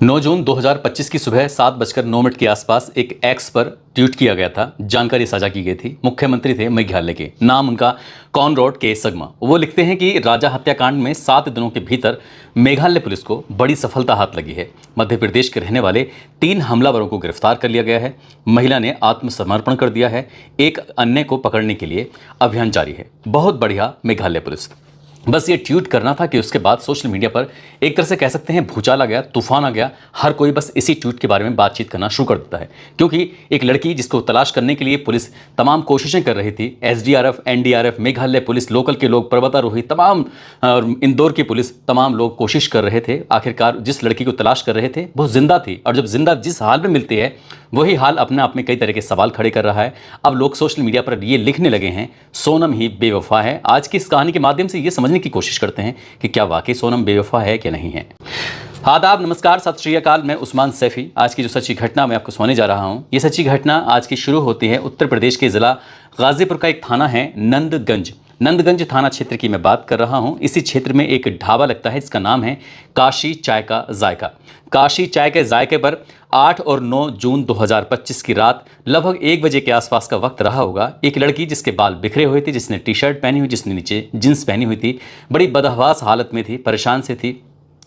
9 जून 2025 की सुबह 7:09 के आसपास एक एक्स पर ट्वीट किया गया था। जानकारी साझा की गई थी। मुख्यमंत्री थे मेघालय के, नाम उनका कॉनरैड के संगमा। वो लिखते हैं कि राजा हत्याकांड में 7 दिनों के भीतर मेघालय पुलिस को बड़ी सफलता हाथ लगी है। मध्य प्रदेश के रहने वाले 3 हमलावरों को गिरफ्तार कर लिया गया है। महिला ने आत्मसमर्पण कर दिया है। एक अन्य को पकड़ने के लिए अभियान जारी है। बहुत बढ़िया मेघालय पुलिस। बस ये ट्वीट करना था कि उसके बाद सोशल मीडिया पर एक तरह से कह सकते हैं भूचाल आ गया, तूफान आ गया। हर कोई बस इसी ट्वीट के बारे में बातचीत करना शुरू कर देता है, क्योंकि एक लड़की जिसको तलाश करने के लिए पुलिस तमाम कोशिशें कर रही थी, SDRF, NDRF, Meghalaya police, local के लोग, पर्वतारोही, तमाम इंदौर की पुलिस, तमाम लोग कोशिश कर रहे थे। आखिरकार जिस लड़की को तलाश कर रहे थे वो जिंदा थी, और जब जिंदा जिस हाल में मिलती है वही हाल अपने आप में कई तरह के सवाल खड़े कर रहा है। अब लोग सोशल मीडिया पर ये लिखने लगे हैं सोनम ही बेवफा है। आज की इस कहानी के माध्यम से ये समझने की कोशिश करते हैं कि क्या वाकई सोनम बेवफा है कि नहीं है। आदाब, नमस्कार, सत श्री अकाल। मैं उस्मान सैफी। आज की जो सच्ची घटना मैं आपको सुनाने जा रहा हूँ, ये सच्ची घटना आज की शुरू होती है उत्तर प्रदेश के ज़िला गाज़ीपुर का एक थाना है नंदगंज थाना क्षेत्र की मैं बात कर रहा हूं। इसी क्षेत्र में एक ढाबा लगता है, इसका नाम है काशी चाय का जायका। काशी चाय के जायके पर 8 और 9 जून 2025 की रात लगभग 1 बजे के आसपास का वक्त रहा होगा। एक लड़की जिसके बाल बिखरे हुए थे, जिसने टी शर्ट पहनी हुई, जिसने नीचे जींस पहनी हुई थी, बड़ी बदहवास हालत में थी, परेशान से थी,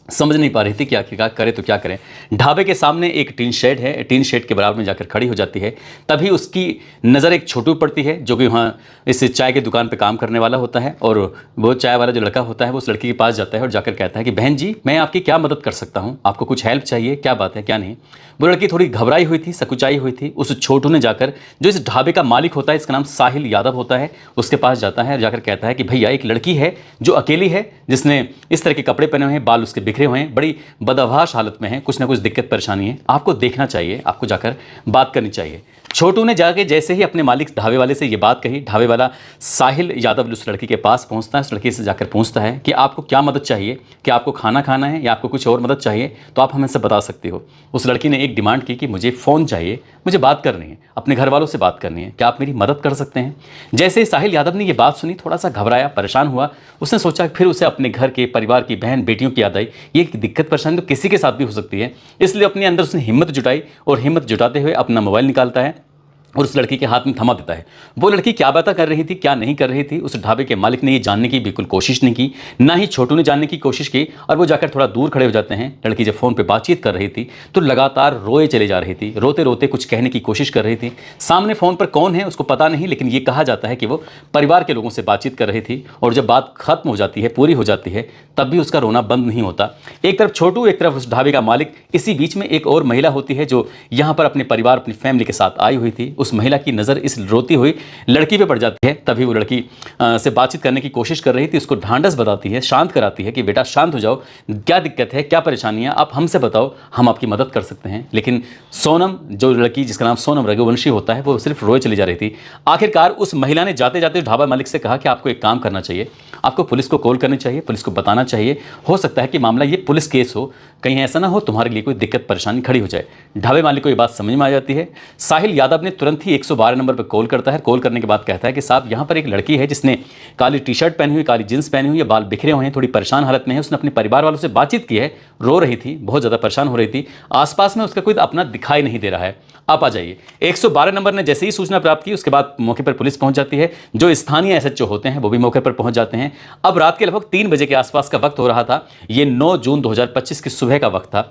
समझ नहीं पा रही थी कि आखिरकार करे तो क्या करें। ढाबे के सामने एक टीन शेड है, टीन शेड के बराबर में जाकर खड़ी हो जाती है। तभी उसकी नज़र एक छोटू पड़ती है जो कि वहाँ इस चाय की दुकान पे काम करने वाला होता है, और वो चाय वाला जो लड़का होता है वो उस लड़की के पास जाता है और जाकर कहता है कि बहन जी, मैं आपकी क्या मदद कर सकता हूँ, आपको कुछ हेल्प चाहिए, क्या बात है, क्या नहीं। वो लड़की थोड़ी घबराई हुई थी, सकुचाई हुई थी। उस छोटू ने जाकर, जो इस ढाबे का मालिक होता है, इसका नाम साहिल यादव होता है, उसके पास जाता है और जाकर कहता है कि भैया एक लड़की है जो अकेली है, जिसने इस तरह के कपड़े पहने हुए हैं, बाल उसके बिखरे हुए हैं, बड़ी बदहवास हालत में है, कुछ ना कुछ दिक्कत परेशानी है, आपको देखना चाहिए, आपको जाकर बात करनी चाहिए। छोटू ने जाके जैसे ही अपने मालिक ढाबे वाले से ये बात कही, ढाबे वाला साहिल यादव उस लड़की के पास पहुंचता है। उस लड़की से जाकर पूछता है कि आपको क्या मदद चाहिए, क्या आपको खाना खाना है या आपको कुछ और मदद चाहिए, तो आप हमें से बता सकती हो। उस लड़की ने एक डिमांड की कि मुझे फ़ोन चाहिए, मुझे बात करनी है, अपने घर वालों से बात करनी है, क्या आप मेरी मदद कर सकते हैं। जैसे ही साहिल यादव ने ये बात सुनी, थोड़ा सा घबराया, परेशान हुआ। उसने सोचा, फिर उसे अपने घर के परिवार की बहन बेटियों की याद आई। ये दिक्कत परेशानी तो किसी के साथ भी हो सकती है, इसलिए अपने अंदर उसने हिम्मत जुटाई, और हिम्मत जुटाते हुए अपना मोबाइल निकालता है और उस लड़की के हाथ में थमा देता है। वो लड़की क्या बातें कर रही थी, क्या नहीं कर रही थी, उस ढाबे के मालिक ने ये जानने की बिल्कुल कोशिश नहीं की, ना ही छोटू ने जानने की कोशिश की। और वो जाकर थोड़ा दूर खड़े हो जाते हैं। लड़की जब फ़ोन पे बातचीत कर रही थी तो लगातार रोए चले जा रही थी, रोते रोते कुछ कहने की कोशिश कर रही थी। सामने फ़ोन पर कौन है उसको पता नहीं, लेकिन ये कहा जाता है कि वो परिवार के लोगों से बातचीत कर रही थी। और जब बात खत्म हो जाती है, पूरी हो जाती है, तब भी उसका रोना बंद नहीं होता। एक तरफ छोटू, एक तरफ उस ढाबे का मालिक। इसी बीच में एक और महिला होती है जो यहाँ पर अपने परिवार, अपनी फैमिली के साथ आई हुई थी। उस महिला की नज़र इस रोती हुई लड़की पे पड़ जाती है। तभी वो लड़की से बातचीत करने की कोशिश कर रही थी, उसको ढांढस बताती है, शांत कराती है कि बेटा शांत हो जाओ, क्या दिक्कत है, क्या परेशानी है, आप हमसे बताओ, हम आपकी मदद कर सकते हैं। लेकिन सोनम, जो लड़की जिसका नाम सोनम रघुवंशी होता है, वो सिर्फ रोए चली जा रही थी। आखिरकार उस महिला ने जाते जाते ढाबा मालिक से कहा कि आपको एक काम करना चाहिए, आपको पुलिस को कॉल करनी चाहिए, पुलिस को बताना चाहिए। हो सकता है कि मामला ये पुलिस केस हो, कहीं ऐसा ना हो तुम्हारे लिए कोई दिक्कत परेशानी खड़ी हो जाए। ढाबे मालिक को ये बात समझ में आ जाती है। साहिल यादव ने तुरंत ही 112 नंबर पर कॉल करता है। कॉल करने के बाद कहता है कि साहब, यहाँ पर एक लड़की है जिसने काली टी शर्ट पहनी हुई, काली जींस पहनी हुई है, बाल बिखरे हुए हैं, थोड़ी परेशान हालत में है। उसने अपने परिवार वालों से बातचीत की है, रो रही थी, बहुत ज़्यादा परेशान हो रही थी, आसपास में उसका कोई अपना दिखाई नहीं दे रहा है, आप आ जाइए। 112 नंबर ने जैसे ही सूचना प्राप्त की, उसके बाद मौके पर पुलिस पहुंच जाती है। जो स्थानीय एसएचओ होते हैं वो भी मौके पर पहुंच जाते हैं। अब रात के लगभग 3 बजे के आसपास का वक्त हो रहा था। ये 9 जून 2025 की सुबह का वक्त था।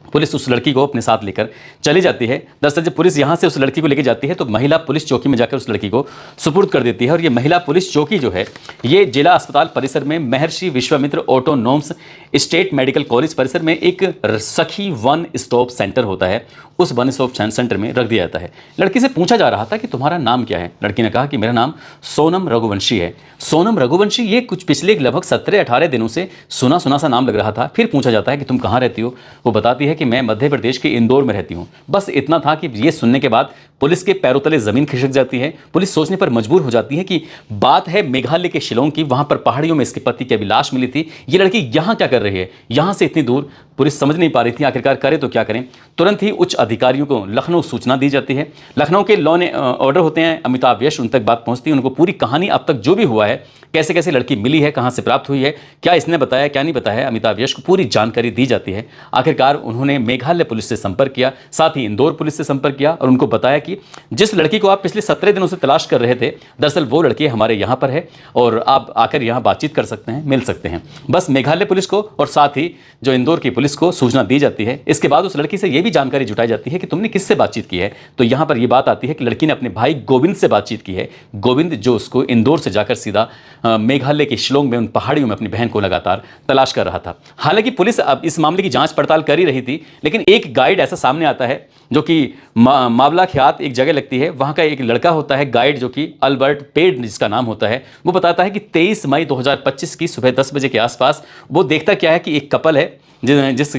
पुलिस उस लड़की को अपने साथ लेकर चली जाती है। दरअसल जब पुलिस यहाँ से उस लड़की को लेकर जाती है तो महिला पुलिस चौकी में जाकर उस लड़की को सुपुर्द कर देती है। और ये महिला पुलिस चौकी जो है, ये जिला अस्पताल परिसर में महर्षि विश्वामित्र ऑटोनोम्स स्टेट मेडिकल कॉलेज परिसर में एक सखी वन स्टॉप सेंटर होता है, उस वन स्टॉप सेंटर में रख दिया जाता है। लड़की से पूछा जा रहा था कि तुम्हारा नाम क्या है। लड़की ने कहा कि मेरा नाम सोनम रघुवंशी है। सोनम रघुवंशी, ये कुछ पिछले लगभग 17-18 दिनों से सुना सुना सा नाम लग रहा था। फिर पूछा जाता है कि तुम कहाँ रहती हो। वो बताती है कि मैं मध्य प्रदेश के इंदौर में रहती हूँ। बस इतना था कि ये सुनने के बाद पुलिस के पैरों तले जमीन खिसक जाती है। पुलिस सोचने पर मजबूर हो जाती है कि बात है मेघालय के शिलोंग की, वहां पर पहाड़ियों में इसके पति की अभी लाश मिली थी। ये लड़की यहाँ क्या कर रही है, यहाँ से इतनी दूर। पुलिस समझ नहीं पा रही थी आखिरकार करे तो क्या करें। तुरंत ही उच्च अधिकारियों को लखनऊ सूचना दी जाती है। लखनऊ के लॉ ऑर्डर होते हैं अमिताभ यश, उन तक बात पहुंचती है। उनको पूरी कहानी अब तक जो भी हुआ है कैसे कैसे लड़की मिली है, कहाँ से प्राप्त हुई है, क्या इसने बताया क्या नहीं बताया, अमिताभ यश को पूरी जानकारी दी जाती है। आखिरकार उन्होंने मेघालय पुलिस से संपर्क किया, साथ ही इंदौर पुलिस से संपर्क किया और उनको बताया कि जिस लड़की को आप पिछले 17 दिनों से तलाश कर रहे थे, दरअसल वो लड़की हमारे यहाँ पर है और आप आकर यहाँ बातचीत कर सकते हैं, मिल सकते हैं। बस मेघालय पुलिस को और साथ ही जो इंदौर की पुलिस को सूचना दी जाती है। इसके बाद उस लड़की से यह भी जानकारी जुटाई जाती है कि तुमने किससे बातचीत की है। तो यहाँ पर यह बात आती है कि लड़की ने अपने भाई गोविंद से बातचीत की है। गोविंद जो उसको इंदौर से जाकर सीधा मेघालय के शिलोंग में उन पहाड़ियों में अपनी बहन को लगातार तलाश कर रहा था। हालांकि पुलिस अब इस मामले की जांच पड़ताल कर ही रही थी, लेकिन एक गाइड ऐसा सामने आता है जो कि मावला ख्यात एक जगह लगती है, वहां का एक लड़का होता है गाइड जो कि अल्बर्ट पेड जिसका नाम होता है। वो बताता है कि 23 मई 2025 की सुबह 10 बजे के आसपास वो देखता क्या है कि एक कपल है, जिस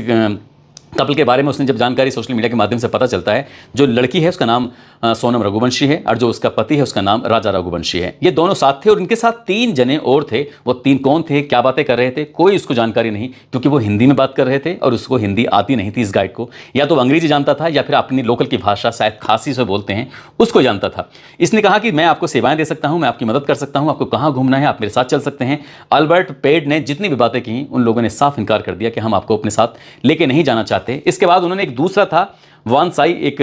कपल के बारे में उसने जब जानकारी सोशल मीडिया के माध्यम से पता चलता है, जो लड़की है उसका नाम सोनम रघुवंशी है और जो उसका पति है उसका नाम राजा रघुवंशी है। ये दोनों साथ थे और इनके साथ 3 जने और थे। वो 3 कौन थे, क्या बातें कर रहे थे, कोई उसको जानकारी नहीं, क्योंकि वो हिंदी में बात कर रहे थे और उसको हिंदी आती नहीं थी इस गाइड को। या तो अंग्रेजी जानता था या फिर अपनी लोकल की भाषा शायद खासी से बोलते हैं उसको जानता था। इसने कहा कि मैं आपको सेवाएं दे सकता हूं, मैं आपकी मदद कर सकता हूं, आपको कहां घूमना है आप मेरे साथ चल सकते हैं। अल्बर्ट पेड ने जितनी भी बातें की उन लोगों ने साफ इनकार कर दिया कि हम आपको अपने साथ लेके नहीं जाना चाहते। इसके बाद उन्होंने एक दूसरा था वान साई, एक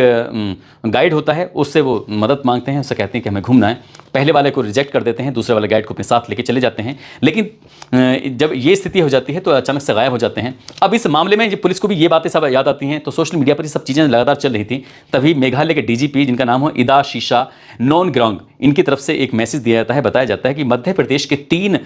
गाइड होता है, उससे वो मदद मांगते हैं, उससे कहते हैं कि हमें घूमना है। पहले वाले को रिजेक्ट कर देते हैं, दूसरे वाले गाइड को अपने साथ लेके चले जाते हैं। लेकिन जब ये स्थिति हो जाती है तो अचानक से गायब हो जाते हैं। अब इस मामले में पुलिस को भी ये बातें सब याद आती हैं, तो सोशल मीडिया पर ये सब चीज़ें लगातार चल रही थी। तभी मेघालय के डीजीपी जिनका नाम हो इदा शीशा नोनग्रांग, इनकी तरफ से एक मैसेज दिया जाता है। बताया जाता है कि मध्य प्रदेश के 3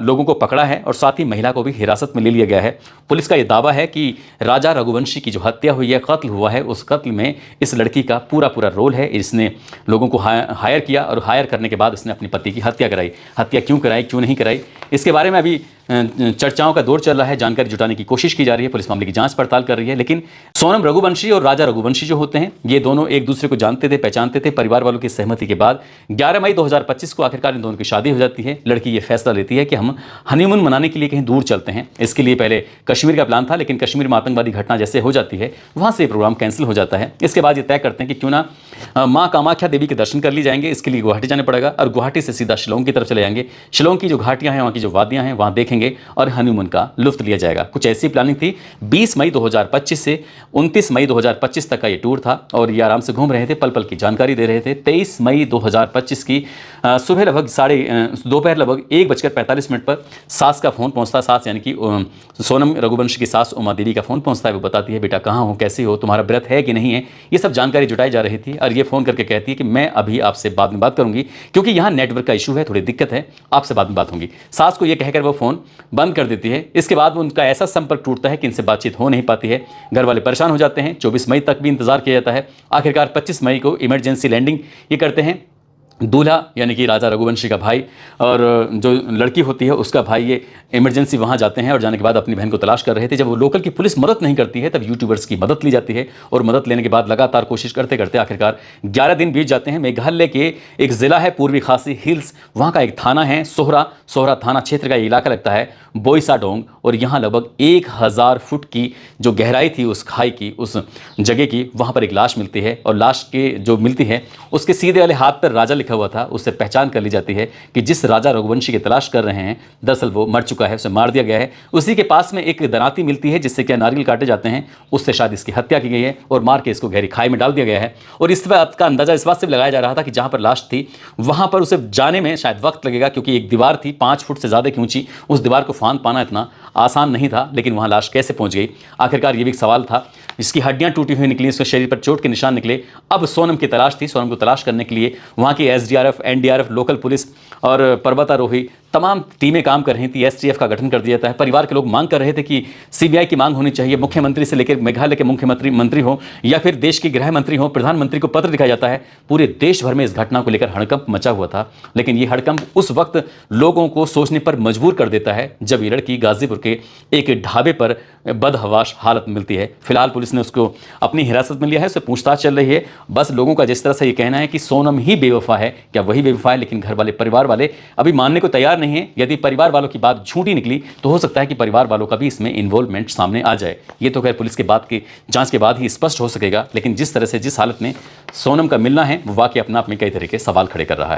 लोगों को पकड़ा है और साथ ही महिला को भी हिरासत में ले लिया गया है। पुलिस का यह दावा है कि राजा रघुवंशी की जो हत्या हुई है, कत्ल हुआ है, उस कत्ल में इस लड़की का पूरा रोल है। इसने लोगों को हायर किया और हायर करने के बाद इसने अपने पति की हत्या कराई। हत्या क्यों कराई, क्यों नहीं कराई, इसके बारे में अभी चर्चाओं का दौर चल रहा है, जानकारी जुटाने की कोशिश की जा रही है, पुलिस मामले की जांच पड़ताल कर रही है। लेकिन सोनम रघुवंशी और राजा रघुवंशी जो होते हैं, ये दोनों एक दूसरे को जानते थे, पहचानते थे। परिवार वालों की सहमति के बाद 11 मई 2025 को आखिरकार इन दोनों की शादी हो जाती है। लड़की ये फैसला लेती है कि हम हनीमून मनाने के लिए कहीं दूर चलते हैं। इसके लिए पहले कश्मीर का प्लान था, लेकिन कश्मीर में आतंकवादी घटना जैसे हो जाती है वहां से प्रोग्राम कैंसिल हो जाता है। इसके बाद ये तय करते हैं कि क्यों ना माँ कामाख्या देवी के दर्शन कर लिए जाएंगे। इसके लिए गुवाहाटी जाना पड़ेगा और गुवाहाटी से सीधा शिलोंग की तरफ चले जाएंगे। शिलोंग की जो घाटियां हैं, वहाँ की जो वादियां हैं, वहाँ देखेंगे और हनीमून का लुत्फ लिया जाएगा। कुछ ऐसी प्लानिंग थी। 20 मई 2025 से 29 मई 2025 तक का ये टूर था और ये आराम से घूम रहे थे, पल पल की जानकारी दे रहे थे। 23 मई 2025 की सुबह लगभग दोपहर लगभग 1:45 पर सास का फोन पहुंचता, सास यानी कि सोनम रघुवंशी की सास उमा देवी का फोन पहुंचता है। वो बताती है, बेटा कहाँ हो, कैसी हो, तुम्हारा व्रत है कि नहीं है, ये सब जानकारी जुटाई जा रही थी। और ये फोन करके कहती है कि मैं अभी आपसे बाद में बात करूंगी, क्योंकि यहाँ नेटवर्क का इशू है, थोड़ी दिक्कत है, आपसे बाद में बात होगी। सास को ये कहकर वो फोन बंद कर देती है। इसके बाद उनका ऐसा संपर्क टूटता है कि इनसे बातचीत हो नहीं पाती है। घर वाले परेशान हो जाते हैं। 24 मई तक भी इंतजार किया जाता है। आखिरकार 25 मई को इमरजेंसी लैंडिंग ये करते हैं। दूल्हा यानी कि राजा रघुवंशी का भाई और जो लड़की होती है उसका भाई, ये इमरजेंसी वहाँ जाते हैं और जाने के बाद अपनी बहन को तलाश कर रहे थे। जब वो लोकल की पुलिस मदद नहीं करती है, तब यूट्यूबर्स की मदद ली जाती है और मदद लेने के बाद लगातार कोशिश करते करते आखिरकार 11 दिन बीत जाते हैं। मेघालय के एक ज़िला है पूर्वी खासी हिल्स, वहाँ का एक थाना है सोहरा थाना क्षेत्र का इलाका लगता है बोईसाडोंग, और यहाँ लगभग 1000 फुट की जो गहराई थी उस खाई की, उस जगह की, वहाँ पर एक लाश मिलती है और लाश के जो मिलती है उसके सीधे वाले हाथ पर राजा लिखा हुआ था। उससे पहचान कर ली जाती है कि जिस राजा रघुवंशी की तलाश कर रहे हैं दरअसल वो मर चुका है, उसे मार दिया गया है। उसी के पास में एक दराती मिलती है जिससे क्या नारियल काटे जाते हैं, उससे शायद इसकी हत्या की गई है और मार के इसको गहरी खाई में डाल दिया गया है। और इस बात का अंदाजा इस बात से भी लगाया जा रहा था कि जहां पर लाश थी वहां पर उसे जाने में शायद वक्त लगेगा, क्योंकि एक दीवार थी 5 फुट से ज्यादा की ऊंची, उस दीवार को फांद पाना इतना आसान नहीं था। लेकिन वहां लाश कैसे पहुंच गई, आखिरकार ये भी एक सवाल था। इसकी हड्डियां टूटी हुई निकली, उसके शरीर पर चोट के निशान निकले। अब सोनम की तलाश थी। सोनम को तलाश करने के लिए वहां की SDRF, NDRF, लोकल पुलिस और पर्वतारोही तमाम टीमें काम कर रही थी। STF का गठन कर दिया जाता है। परिवार के लोग मांग कर रहे थे कि CBI की मांग होनी चाहिए। मुख्यमंत्री से लेकर मेघालय के मुख्यमंत्री हो या फिर देश के गृह मंत्री हो, प्रधानमंत्री को पत्र लिखा जाता है। पूरे देश भर में इस घटना को लेकर हड़कंप मचा हुआ था। लेकिन ये हड़कंप उस वक्त लोगों को सोचने पर मजबूर कर देता है जब ये लड़की गाजीपुर के एक ढाबे पर बदहवाश हालत में मिलती है। फिलहाल पुलिस ने उसको अपनी हिरासत में लिया है, उससे पूछताछ चल रही है। बस लोगों का जिस तरह से ये कहना है कि सोनम ही बेवफा है, क्या वही बेवफा है, लेकिन घर वाले, परिवार वाले अभी मानने को तैयार नहीं है। यदि परिवार वालों की बात झूठी निकली तो हो सकता है कि परिवार वालों का भी इसमें इन्वॉल्वमेंट सामने आ जाए। ये तो खैर पुलिस के बाद की जांच के बाद ही स्पष्ट हो सकेगा। लेकिन जिस तरह से, जिस हालत में सोनम का मिलना है, वो वाकई अपने आप में कई तरह के सवाल खड़े कर रहा है।